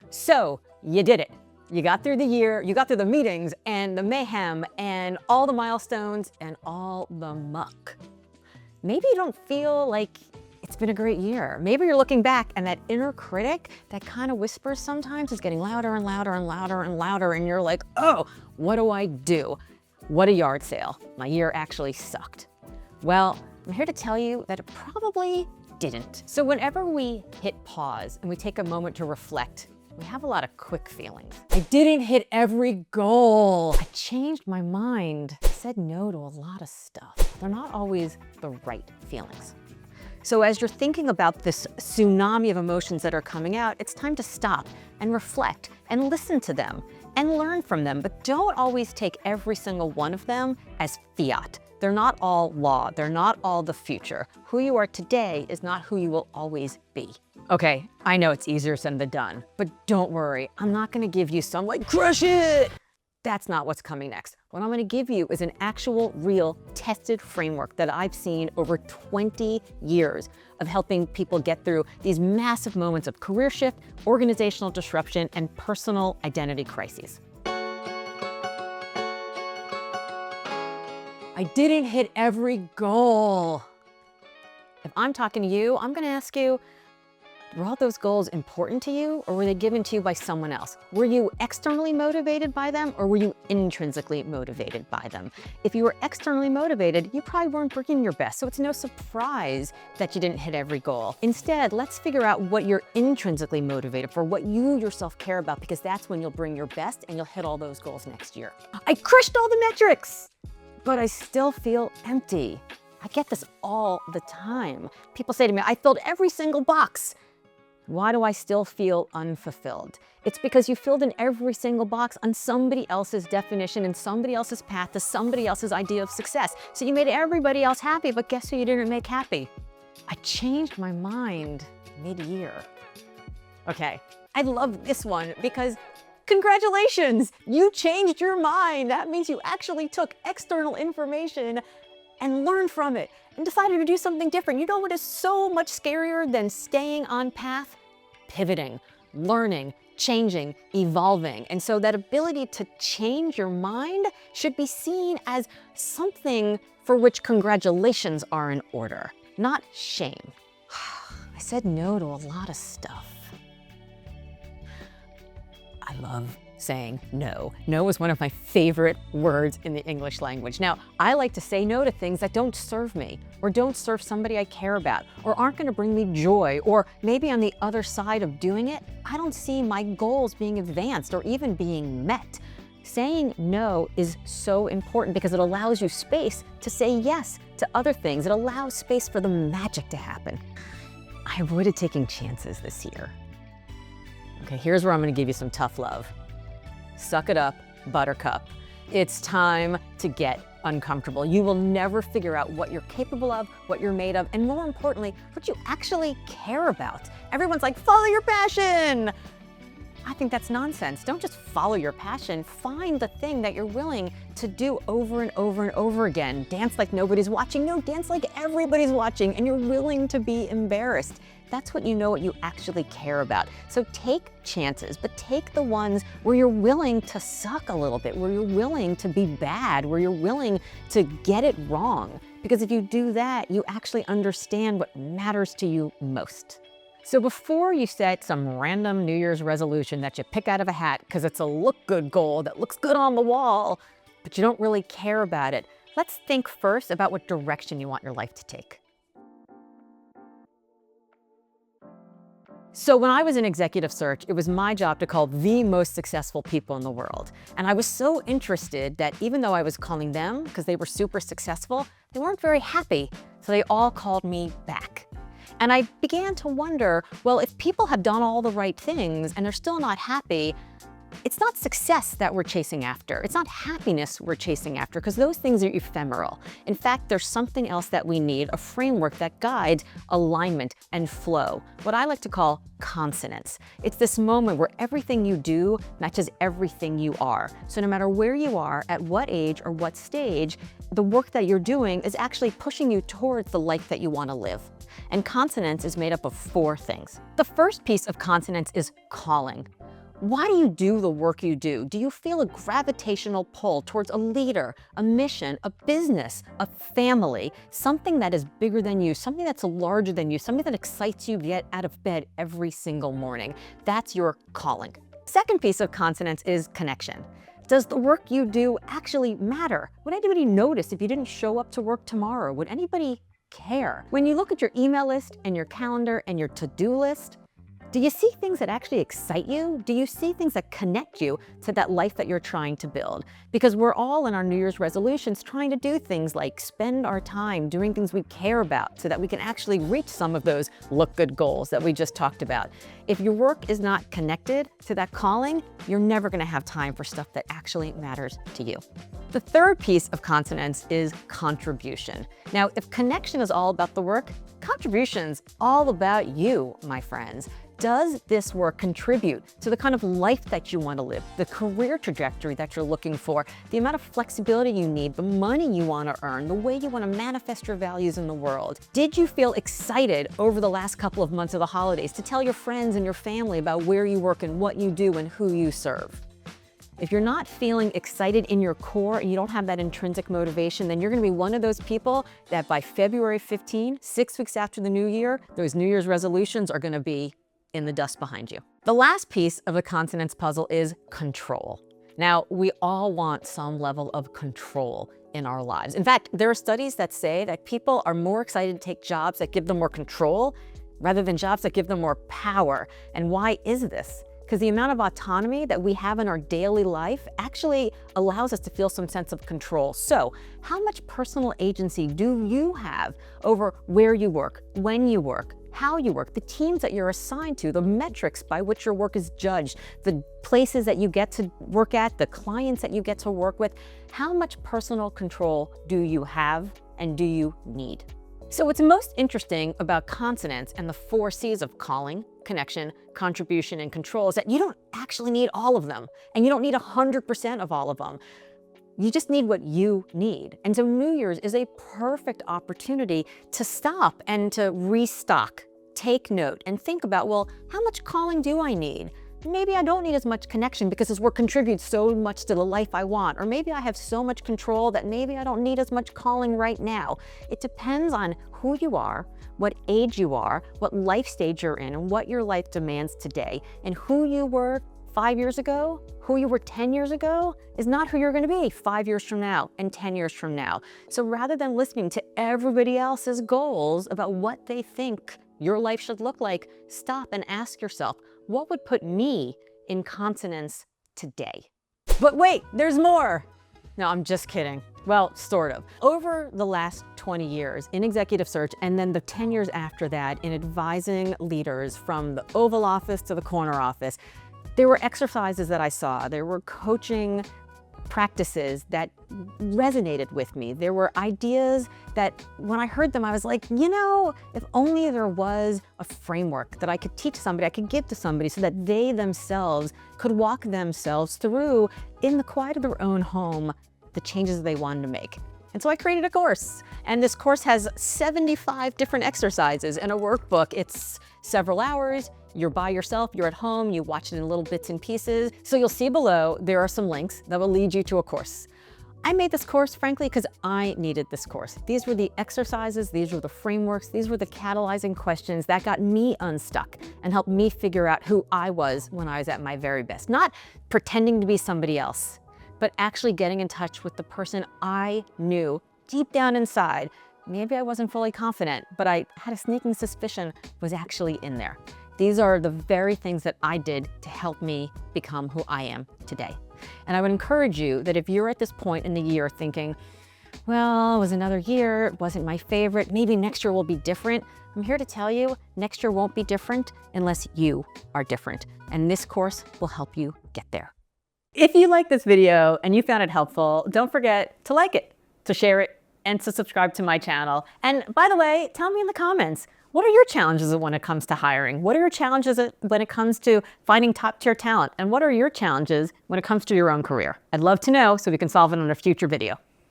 So you did it. You got through the year, you got through the meetings and the mayhem and all the milestones and all the muck. Maybe you don't feel like it's been a great year. Maybe you're looking back and that inner critic that kind of whispers sometimes is getting louder and louder and louder and louder, and you're like, oh, what do I do? What a yard sale. My year actually sucked. Well, I'm here to tell you that it probably didn't. So whenever we hit pause and we take a moment to reflect, we have a lot of quick feelings. I didn't hit every goal. I changed my mind. I said no to a lot of stuff. They're not always the right feelings. So as you're thinking about this tsunami of emotions that are coming out, it's time to stop and reflect and listen to them and learn from them. But don't always take every single one of them as fiat. They're not all law. They're not all the future. Who you are today is not who you will always be. Okay, I know it's easier said than done, but don't worry. I'm not gonna give you some like, crush it. That's not what's coming next. What I'm gonna give you is an actual, real, tested framework that I've seen over 20 years of helping people get through these massive moments of career shift, organizational disruption, and personal identity crises. I didn't hit every goal. If I'm talking to you, I'm gonna ask you, were all those goals important to you, or were they given to you by someone else? Were you externally motivated by them, or were you intrinsically motivated by them? If you were externally motivated, you probably weren't bringing your best, so it's no surprise that you didn't hit every goal. Instead, let's figure out what you're intrinsically motivated for, what you yourself care about, because that's when you'll bring your best and you'll hit all those goals next year. I crushed all the metrics, but I still feel empty. I get this all the time. People say to me, I filled every single box. Why do I still feel unfulfilled? It's because you filled in every single box on somebody else's definition and somebody else's path to somebody else's idea of success. So you made everybody else happy, but guess who you didn't make happy? I changed my mind mid-year. Okay, I love this one because congratulations, you changed your mind. That means you actually took external information and learned from it and decided to do something different. You know what is so much scarier than staying on path? Pivoting, learning, changing, evolving. And so that ability to change your mind should be seen as something for which congratulations are in order, not shame. I said no to a lot of stuff. I love saying no. No is one of my favorite words in the English language. Now, I like to say no to things that don't serve me, or don't serve somebody I care about, or aren't gonna bring me joy, or maybe on the other side of doing it, I don't see my goals being advanced or even being met. Saying no is so important because it allows you space to say yes to other things. It allows space for the magic to happen. I avoided taking chances this year. Okay, here's where I'm gonna give you some tough love. Suck it up, buttercup. It's time to get uncomfortable. You will never figure out what you're capable of, what you're made of, and more importantly, what you actually care about. Everyone's like, follow your passion. I think that's nonsense. Don't just follow your passion. Find the thing that you're willing to do over and over and over again. Dance like nobody's watching. No, dance like everybody's watching, and you're willing to be embarrassed. That's what you actually care about. So take chances, but take the ones where you're willing to suck a little bit, where you're willing to be bad, where you're willing to get it wrong. Because if you do that, you actually understand what matters to you most. So before you set some random New Year's resolution that you pick out of a hat because it's a look good goal that looks good on the wall, but you don't really care about it, let's think first about what direction you want your life to take. So when I was in executive search, it was my job to call the most successful people in the world. And I was so interested that even though I was calling them because they were super successful, they weren't very happy. So they all called me back. And I began to wonder, well, if people have done all the right things and they're still not happy, it's not success that we're chasing after. It's not happiness we're chasing after, because those things are ephemeral. In fact, there's something else that we need, a framework that guides alignment and flow, what I like to call consonance. It's this moment where everything you do matches everything you are. So no matter where you are, at what age or what stage, the work that you're doing is actually pushing you towards the life that you want to live. And consonance is made up of 4 things. The first piece of consonance is calling. Why do you do the work you do? Do you feel a gravitational pull towards a leader, a mission, a business, a family, something that is bigger than you, something that's larger than you, something that excites you to get out of bed every single morning? That's your calling. Second piece of consonance is connection. Does the work you do actually matter? Would anybody notice if you didn't show up to work tomorrow? Would anybody care? When you look at your email list and your calendar and your to-do list, do you see things that actually excite you? Do you see things that connect you to that life that you're trying to build? Because we're all in our New Year's resolutions trying to do things like spend our time doing things we care about so that we can actually reach some of those look good goals that we just talked about. If your work is not connected to that calling, you're never gonna have time for stuff that actually matters to you. The third piece of consonance is contribution. Now, if connection is all about the work, contribution's all about you, my friends. Does this work contribute to the kind of life that you want to live, the career trajectory that you're looking for, the amount of flexibility you need, the money you want to earn, the way you want to manifest your values in the world? Did you feel excited over the last couple of months of the holidays to tell your friends and your family about where you work and what you do and who you serve? If you're not feeling excited in your core and you don't have that intrinsic motivation, then you're gonna be one of those people that by February 15, 6 weeks after the new year, those New Year's resolutions are gonna be in the dust behind you. The last piece of the consonance puzzle is control. Now, we all want some level of control in our lives. In fact, there are studies that say that people are more excited to take jobs that give them more control rather than jobs that give them more power. And why is this? Because the amount of autonomy that we have in our daily life actually allows us to feel some sense of control. So, how much personal agency do you have over where you work, when you work, how you work, the teams that you're assigned to, the metrics by which your work is judged, the places that you get to work at, the clients that you get to work with? How much personal control do you have and do you need? So what's most interesting about consonance and the 4 C's of calling, connection, contribution, and control is that you don't actually need all of them, and you don't need 100% of all of them. You just need what you need. And so New Year's is a perfect opportunity to stop and to restock, take note, and think about, well, how much calling do I need? Maybe I don't need as much connection because this work contributes so much to the life I want. Or maybe I have so much control that maybe I don't need as much calling right now. It depends on who you are, what age you are, what life stage you're in, and what your life demands today. And who you were 5 years ago, who you were 10 years ago, is not who you're gonna be 5 years from now and 10 years from now. So rather than listening to everybody else's goals about what they think your life should look like, stop and ask yourself, what would put me in consonance today? But wait, there's more. No, I'm just kidding. Well, sort of. Over the last 20 years in executive search, and then the 10 years after that in advising leaders from the Oval Office to the corner office, there were exercises that I saw. There were coaching practices that resonated with me. There were ideas that when I heard them, I was like, you know, if only there was a framework that I could teach somebody, I could give to somebody so that they themselves could walk themselves through in the quiet of their own home, the changes they wanted to make. And so I created a course, and this course has 75 different exercises and a workbook. It's several hours. You're by yourself, you're at home, you watch it in little bits and pieces. So you'll see below, there are some links that will lead you to a course. I made this course, frankly, because I needed this course. These were the exercises, these were the frameworks, these were the catalyzing questions that got me unstuck and helped me figure out who I was when I was at my very best. Not pretending to be somebody else, but actually getting in touch with the person I knew deep down inside. Maybe I wasn't fully confident, but I had a sneaking suspicion was actually in there. These are the very things that I did to help me become who I am today. And I would encourage you that if you're at this point in the year thinking, well, it was another year, it wasn't my favorite, maybe next year will be different. I'm here to tell you, next year won't be different unless you are different. And this course will help you get there. If you like this video and you found it helpful, don't forget to like it, to share it, and to subscribe to my channel. And by the way, tell me in the comments, what are your challenges when it comes to hiring? What are your challenges when it comes to finding top-tier talent? And what are your challenges when it comes to your own career? I'd love to know so we can solve it on a future video.